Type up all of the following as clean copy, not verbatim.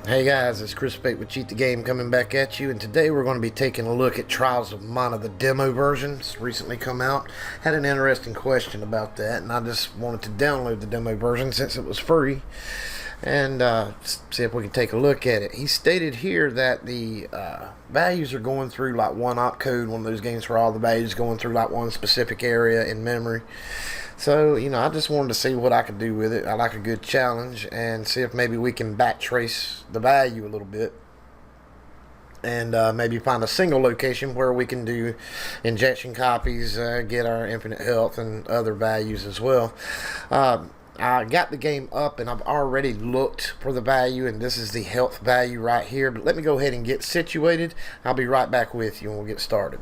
Hey guys, it's Chris Bate with Cheat the Game coming back at you, and today we're going to be taking a look at Trials of Mana, the demo version. It's recently come out. Had an interesting question about that, and I just wanted to download the demo version since it was free and see if we can take a look at it. He stated here that the values are going through like one opcode, one of those games where all the values going through like one specific area in memory. So, I just wanted to see what I could do with it. I like a good challenge and see if maybe we can backtrace the value a little bit and maybe find a single location where we can do injection copies, get our infinite health and other values as well. I got the game up and I've already looked for the value, and this is the health value right here. But let me go ahead and get situated. I'll be right back with you and we'll get started.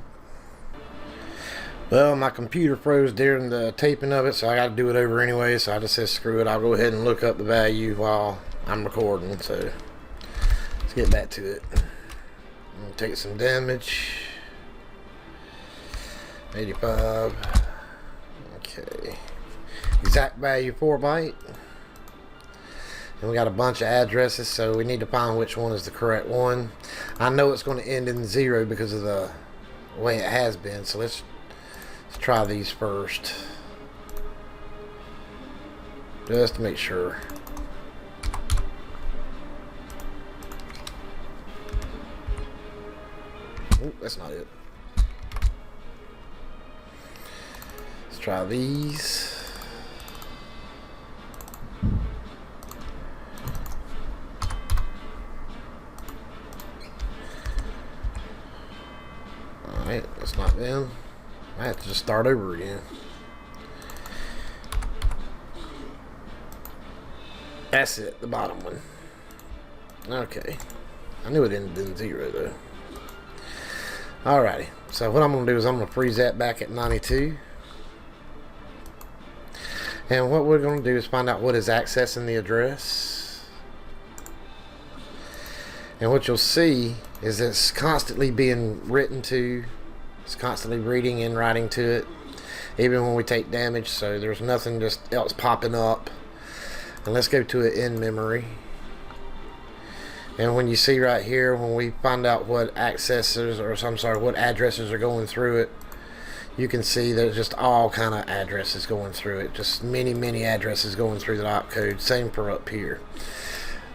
Well, my computer froze during the taping of it, so I got to do it over anyway. So I just said screw it. I'll go ahead and look up the value while I'm recording. So let's get back to it. I'm going to take some damage. 85. Okay. Exact value 4 byte. And we got a bunch of addresses, so we need to find which one is the correct one. I know it's going to end in 0 because of the way it has been. So let's try these first, just to make sure. Ooh, that's not it. Let's try these. Alright, that's not them. I have to just start over again. That's it, the bottom one. Okay. I knew it ended in 0 though. Alrighty. So what I'm going to do is I'm going to freeze that back at 92. And what we're going to do is find out what is accessing the address. And what you'll see is it's constantly being written to. It's constantly reading and writing to it, even when we take damage, so there's nothing just else popping up. And let's go to it in memory. And when you see right here, when we find out what accesses, or I'm sorry, what addresses are going through it, you can see there's just all kind of addresses going through it. Just many addresses going through the opcode. Same for up here.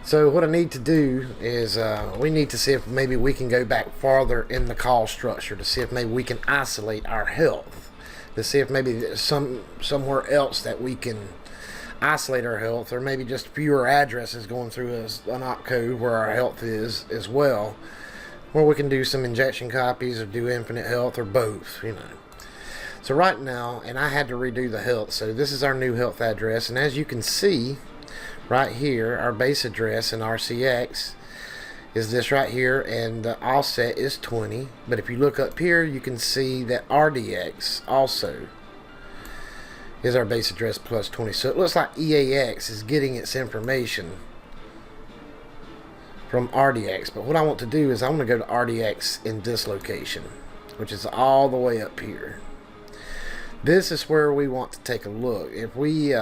So what I need to do is we need to see if maybe we can go back farther in the call structure to see if maybe we can isolate our health, to see if maybe there's somewhere else that we can isolate our health, or maybe just fewer addresses going through an opcode where our health is as well, where we can do some injection copies or do infinite health or both, So right now, and I had to redo the health, so this is our new health address, and as you can see right here, our base address in RCX is this right here, and the offset is 20. But if you look up here, you can see that RDX also is our base address plus 20. So it looks like EAX is getting its information from RDX. But what I want to do is I want to go to RDX in this location, which is all the way up here. This is where we want to take a look. If we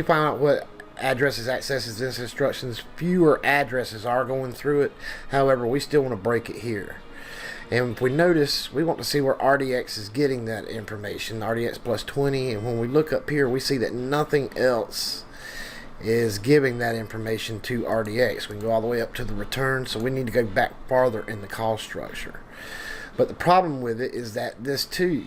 find out what addresses accesses this instructions, fewer addresses are going through it. However, we still want to break it here. And if we notice, we want to see where RDX is getting that information, RDX plus 20. And when we look up here, we see that nothing else is giving that information to RDX. We can go all the way up to the return, so we need to go back farther in the call structure. But the problem with it is that this too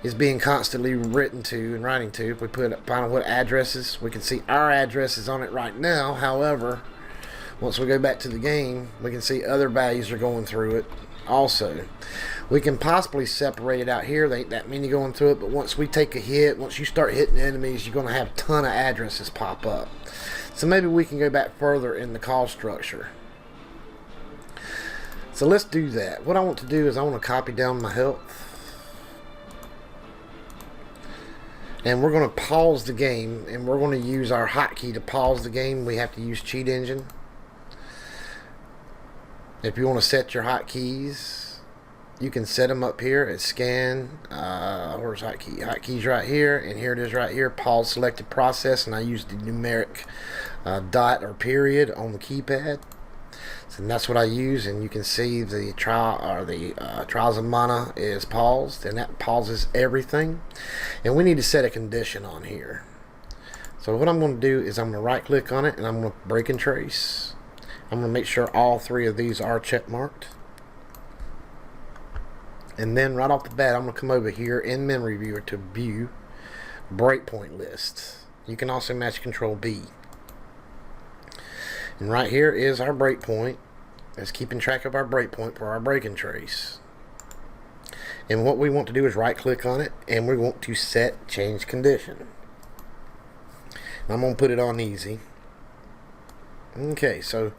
is being constantly written to and writing to. If we find out what addresses, we can see our addresses on it right now. However, once we go back to the game, we can see other values are going through it also. We can possibly separate it out here. There ain't that many going through it, but once we take a hit, once you start hitting enemies, you're going to have a ton of addresses pop up. So maybe we can go back further in the call structure. So let's do that. What I want to do is I want to copy down my health. And we're going to pause the game, and we're going to use our hotkey to pause the game. We have to use Cheat Engine. If you want to set your hotkeys, you can set them up here at scan. Where's hotkey? Hotkey's right here, and here it is right here. Pause selected process, and I use the numeric dot or period on the keypad. So that's what I use, and you can see the trials of mana is paused, and that pauses everything. And we need to set a condition on here. So what I'm going to do is I'm going to right click on it, and I'm going to break and trace. I'm going to make sure all 3 of these are check marked. And then right off the bat, I'm going to come over here in Memory Viewer to view breakpoint list. You can also match Control B. And right here is our breakpoint. It's keeping track of our breakpoint for our break and trace. And what we want to do is right click on it, and we want to set change condition. And I'm going to put it on easy. Okay, so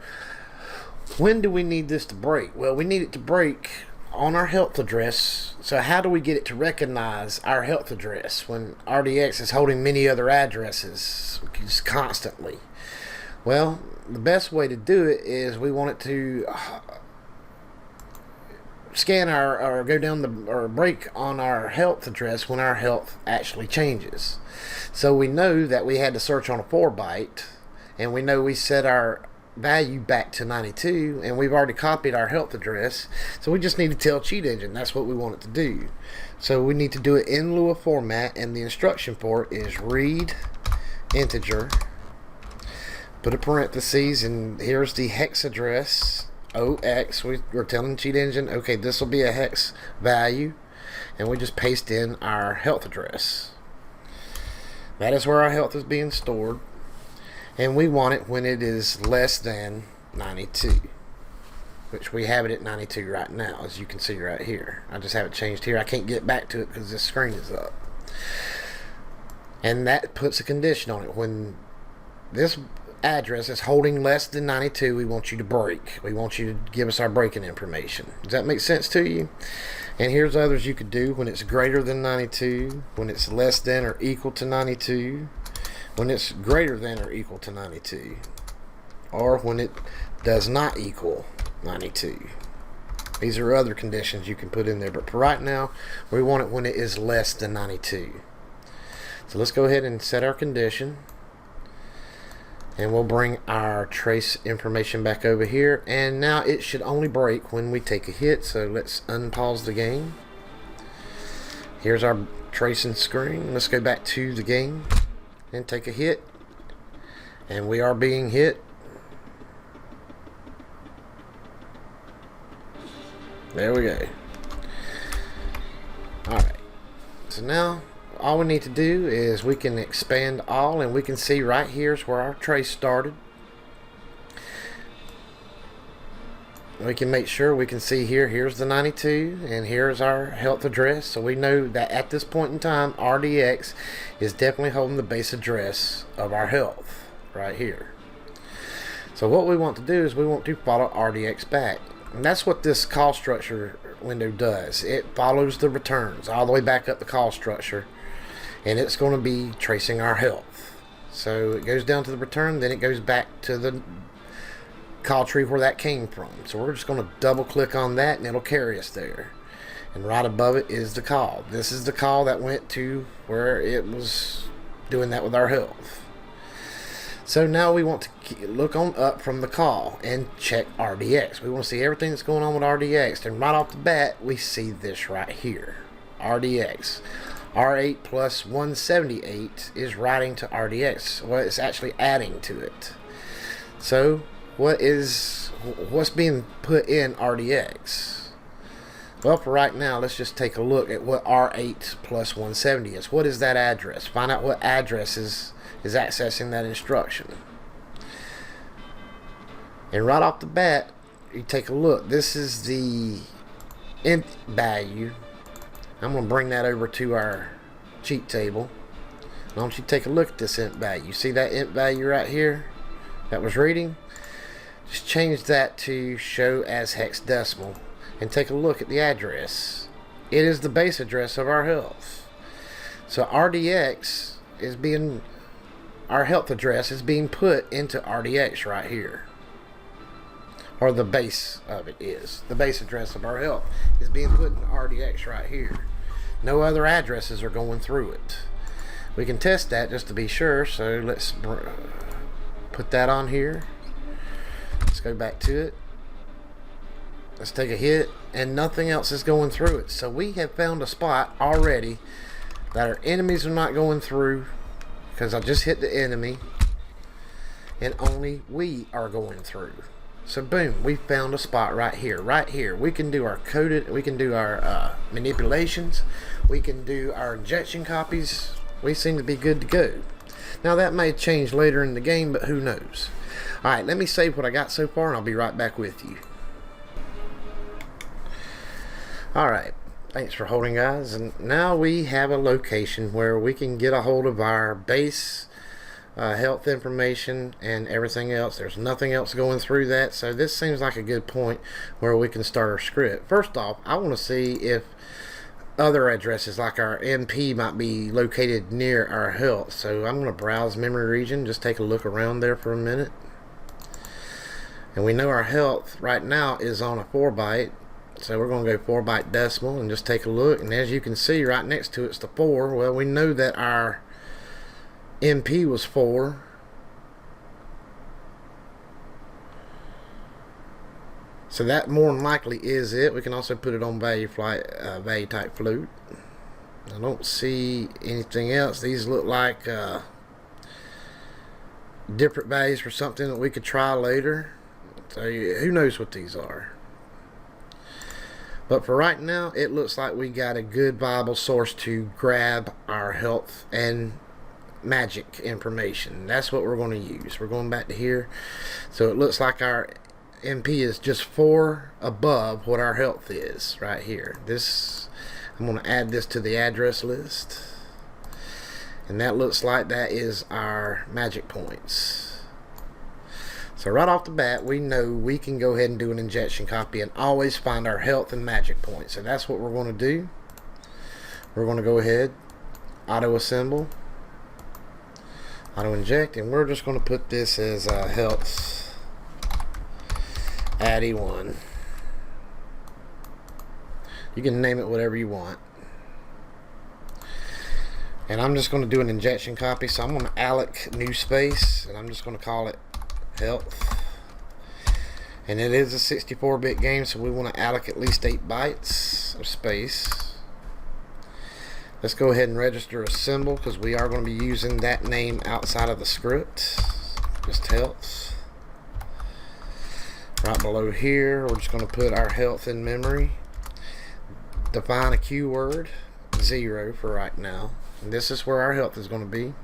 when do we need this to break? Well, we need it to break on our health address. So how do we get it to recognize our health address when RDX is holding many other addresses just constantly? Well, the best way to do it is we want it to scan or go down or break on our health address when our health actually changes. So we know that we had to search on a 4-byte, and we know we set our value back to 92, and we've already copied our health address, so we just need to tell Cheat Engine that's what we want it to do. So we need to do it in Lua format, and the instruction for it is read integer, put a parentheses, and here's the hex address 0x. We're telling Cheat Engine, okay, this will be a hex value, and we just paste in our health address. That is where our health is being stored. And we want it when it is less than 92, which we have it at 92 right now, as you can see right here. I just have it changed here. I can't get back to it because this screen is up. And that puts a condition on it. When this address is holding less than 92, we want you to break. We want you to give us our breaking information. Does that make sense to you? And here's others you could do: when it's greater than 92, when it's less than or equal to 92, when it's greater than or equal to 92, or when it does not equal 92. These are other conditions you can put in there, but for right now we want it when it is less than 92. So let's go ahead and set our condition, and we'll bring our trace information back over here, and now it should only break when we take a hit. So let's unpause the game. Here's our tracing screen. Let's go back to the game and take a hit, and we are being hit. There we go. Alright, so now all we need to do is we can expand all, and we can see right here's where our trace started. We can make sure we can see here's the 92, and here's our health address. So we know that at this point in time, RDX is definitely holding the base address of our health right here. So what we want to do is we want to follow RDX back. And that's what this call structure window does. It follows the returns all the way back up the call structure, and it's going to be tracing our health. So it goes down to the return, then it goes back to the call tree where that came from. So we're just going to double click on that, and it'll carry us there. And right above it is the call. This is the call that went to where it was doing that with our health. So now we want to look on up from the call and check RDX. We want to see everything that's going on with RDX. And right off the bat, we see this right here. RDX. R8 plus 178 is writing to RDX. Well, it's actually adding to it. So what's being put in RDX? Well, for right now, let's just take a look at what R8 plus 170 is. What is that address? Find out what address is accessing that instruction. And right off the bat, you take a look. This is the int value. I'm going to bring that over to our cheat table. I want you to take a look at this int value. See that int value right here that was reading? Just change that to show as hexadecimal and take a look at the address. It is the base address of our health. So RDX is being, our health address is being put into RDX right here. Or the base of it is. The base address of our health is being put in RDX right here. No other addresses are going through it. We can test that just to be sure. So let's Put that on here. Let's go back to it. Let's take a hit, and nothing else is going through it. So we have found a spot already that our enemies are not going through, because I just hit the enemy, and only we are going through. So boom, we found a spot right here. Right here, we can do our coded, we can do our manipulations, we can do our injection copies. We seem to be good to go. Now that may change later in the game, but who knows. Alright, let me save what I got so far, and I'll be right back with you. Alright, thanks for holding, guys. And now we have a location where we can get a hold of our base health information and everything else. There's nothing else going through that, so this seems like a good point where we can start our script. First off, I want to see if other addresses like our MP might be located near our health. So I'm going to browse memory region, just take a look around there for a minute. And we know our health right now is on a 4 byte. So we're going to go 4 byte decimal and just take a look. And as you can see, right next to it's the 4. Well, we know that our MP was 4. So that more than likely is it. We can also put it on value type float. I don't see anything else. These look like different values for something that we could try later. So who knows what these are. But for right now, it looks like we got a good viable source to grab our health and magic information. That's what we're going to use. We're going back to here. So it looks like our MP is just 4 above what our health is right here. This, I'm going to add this to the address list. And that looks like that is our magic points. So right off the bat, we know we can go ahead and do an injection copy and always find our health and magic points. So that's what we're going to do. We're going to go ahead, auto assemble, auto inject, and we're just going to put this as health addy 1. You can name it whatever you want. And I'm just going to do an injection copy. So I'm going to alloc new space, and I'm just going to call it health. And it is a 64-bit game, so we want to alloc at least 8 bytes of space. Let's go ahead and register a symbol, because we are going to be using that name outside of the script. Just health. Right below here, we're just going to put our health in memory. Define a keyword, 0 for right now. And this is where our health is going to be.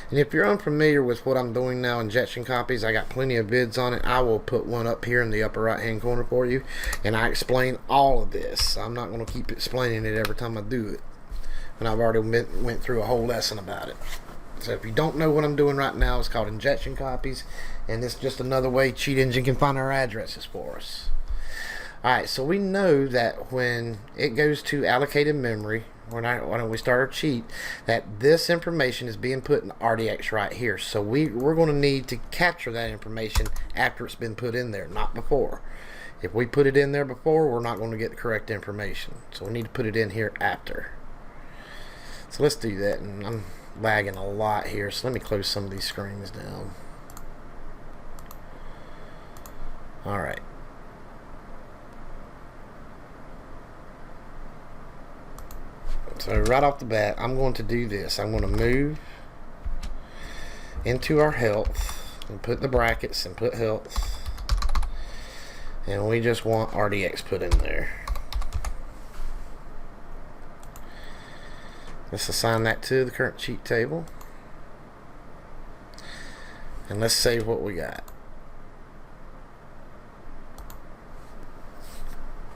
And if you're unfamiliar with what I'm doing now, injection copies, I got plenty of vids on it. I will put one up here in the upper right hand corner for you, and I explain all of this. I'm not going to keep explaining it every time I do it, and I've already went through a whole lesson about it. So if you don't know what I'm doing right now, it's called injection copies, and it's just another way Cheat Engine can find our addresses for us. Alright, so we know that when it goes to allocated memory, when we start our cheat, that this information is being put in RDX right here. So we're going to need to capture that information after it's been put in there, not before. If we put it in there before, we're not going to get the correct information. So we need to put it in here after. So let's do that. And I'm lagging a lot here, so let me close some of these screens down. Alright. So right off the bat, I'm going to do this. I'm going to move into our health and put the brackets and put health. And we just want RDX put in there. Let's assign that to the current cheat table. And let's save what we got.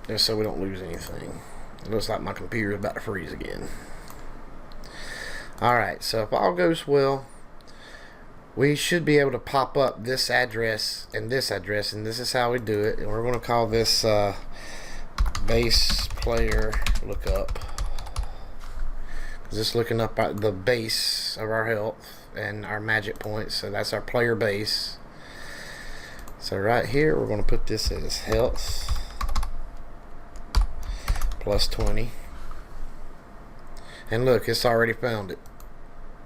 Just so we don't lose anything. It looks like my computer is about to freeze again. Alright, so if all goes well, we should be able to pop up this address, and this is how we do it. And we're going to call this base player lookup, because it's looking up at the base of our health and our magic points. So that's our player base. So right here, we're going to put this as health plus 20, and look, it's already found it.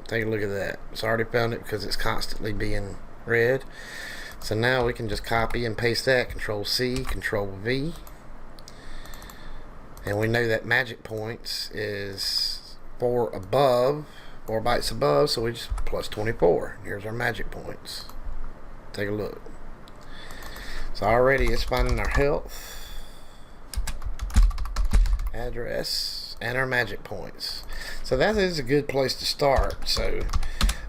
Take a look at that. It's already found it because it's constantly being read. So now we can just copy and paste that. Control C, Control V. And we know that magic points is 4 bytes above, so we just plus 24. Here's our magic points. Take a look. So already it's finding our health, address, and our magic points. So that is a good place to start. So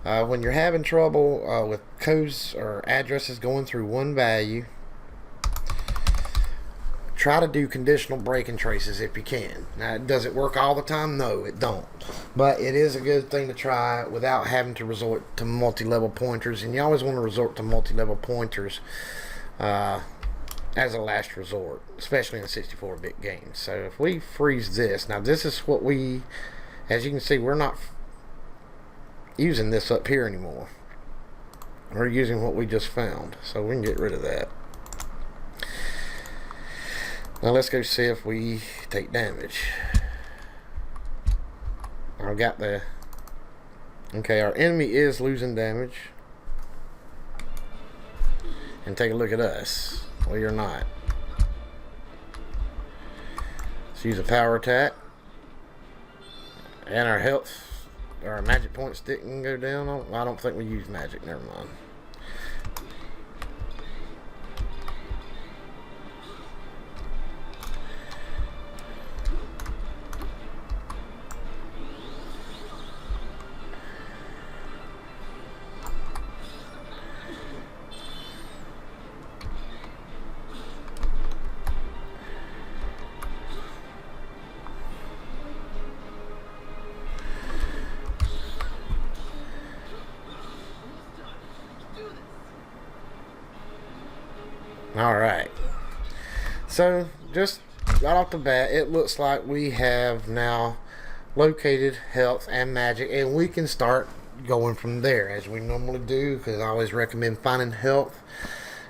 when you're having trouble with codes or addresses going through one value, try to do conditional break and traces if you can. Now, does it work all the time? No, it don't. But it is a good thing to try without having to resort to multi-level pointers. And you always want to resort to multi-level pointers as a last resort, especially in 64-bit games. So if we freeze this, now this is what we, as you can see, we're not using this up here anymore. We're using what we just found. So we can get rid of that. Now let's go see if we take damage. I've got the... Okay, our enemy is losing damage. And take a look at us. Well, you're not. Let's use a power attack. And our health, our magic points didn't go down. I don't think we used magic, never mind. Alright, so just right off the bat, it looks like we have now located health and magic, and we can start going from there as we normally do, because I always recommend finding health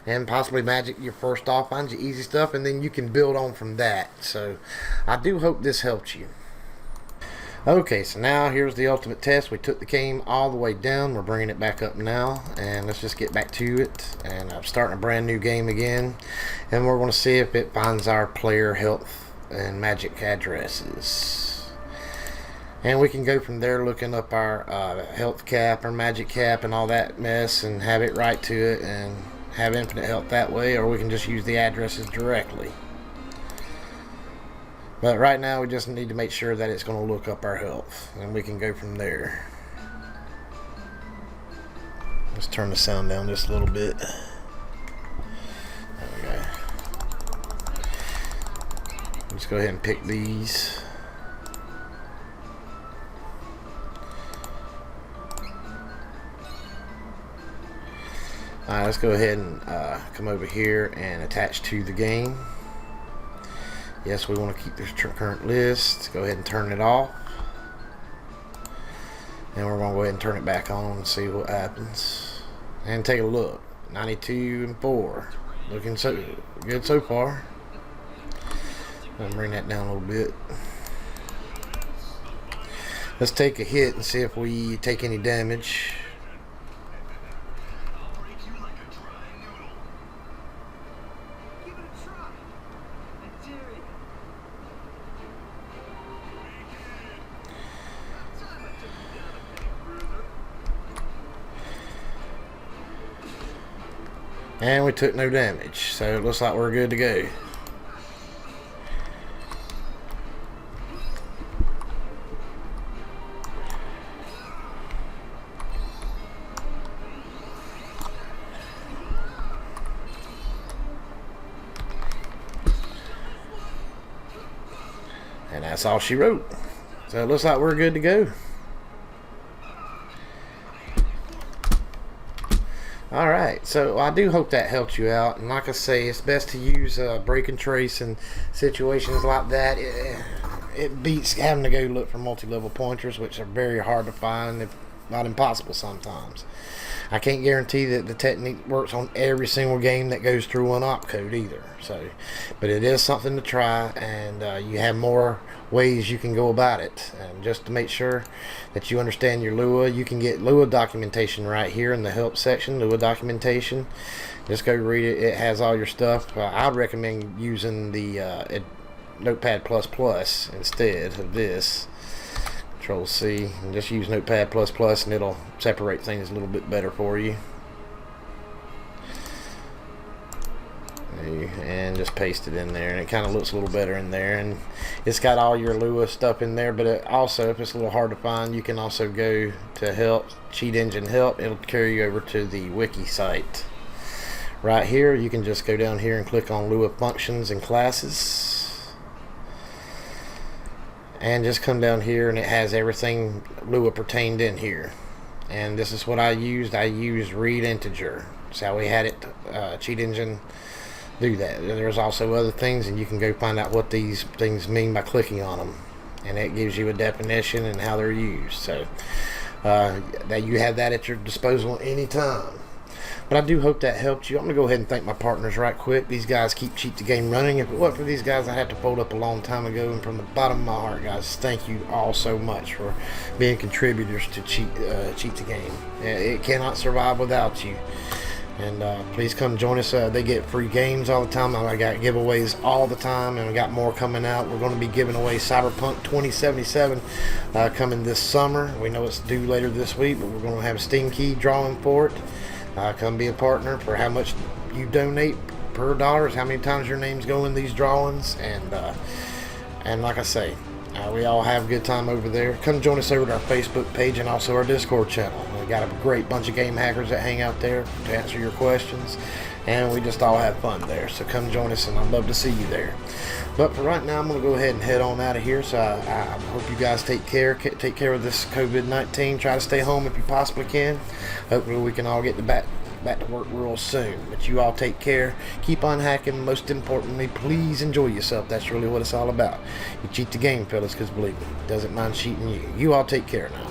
and possibly magic your first off. Find your easy stuff, and then you can build on from that. So I do hope this helped you. Okay, so now here's the ultimate test. We took the game all the way down. We're bringing it back up now, and let's just get back to it. And I'm starting a brand new game again, and we're going to see if it finds our player health and magic addresses. And we can go from there, looking up our health cap, our magic cap, and all that mess, and have it right to it, and have infinite health that way, or we can just use the addresses directly. But right now we just need to make sure that it's going to look up our health, and we can go from there. Let's turn the sound down just a little bit. There we go. Let's go ahead and pick these. Alright, let's go ahead and come over here and attach to the game. Yes, we want to keep this current list. Go ahead and turn it off. And we're going to go ahead and turn it back on and see what happens. And take a look. 92 and 4. Looking so good so far. I'm going to bring that down a little bit. Let's take a hit and see if we take any damage. And we took no damage, so it looks like we're good to go. And that's all she wrote. So it looks like we're good to go. Alright, so I do hope that helped you out, and like I say, it's best to use break and trace in situations like that. It beats having to go look for multi-level pointers, which are very hard to find, if not impossible sometimes. I can't guarantee that the technique works on every single game that goes through one opcode either. So, but it is something to try, and you have more ways you can go about it. And just to make sure that you understand your Lua, you can get Lua documentation right here in the help section. Lua documentation, just go read it. It has all your stuff. I'd recommend using the Notepad++ instead of this. Control C and just use Notepad++ and it'll separate things a little bit better for you. And just paste it in there, and it kind of looks a little better in there, and it's got all your Lua stuff in there. But it also, if it's a little hard to find, you can also go to help, cheat engine help. It'll carry you over to the wiki site. Right here you can just go down here and click on Lua functions and classes, and just come down here, and it has everything Lua pertained in here. And this is what I used read integer. That's how we had it. Cheat engine do that. There's also other things, and you can go find out what these things mean by clicking on them, and it gives you a definition and how they're used. So that you have that at your disposal anytime. But I do hope that helped you. I'm gonna go ahead and thank my partners right quick. These guys keep Cheat the Game running. If it wasn't for these guys, I had to fold up a long time ago. And from the bottom of my heart, guys, thank you all so much for being contributors to Cheat the Game. It cannot survive without you. And please come join us. They get free games all the time. I got giveaways all the time, and we got more coming out. We're going to be giving away Cyberpunk 2077 coming this summer. We know it's due later this week, but we're going to have a Steam key drawing for it. Come be a partner. For how much you donate per dollar is how many times your names go in these drawings. And like I say, we all have a good time over there. Come join us over at our Facebook page and also our Discord channel. We got a great bunch of game hackers that hang out there to answer your questions, and we just all have fun there. So come join us, and I'd love to see you there. But for right now, I'm going to go ahead and head on out of here. So I hope you guys take care of this COVID-19. Try to stay home if you possibly can. Hopefully we can all get back to work real soon. But you all take care. Keep on hacking. Most importantly, please enjoy yourself. That's really what it's all about. You cheat the game, fellas, because believe me, it doesn't mind cheating you. You all take care now.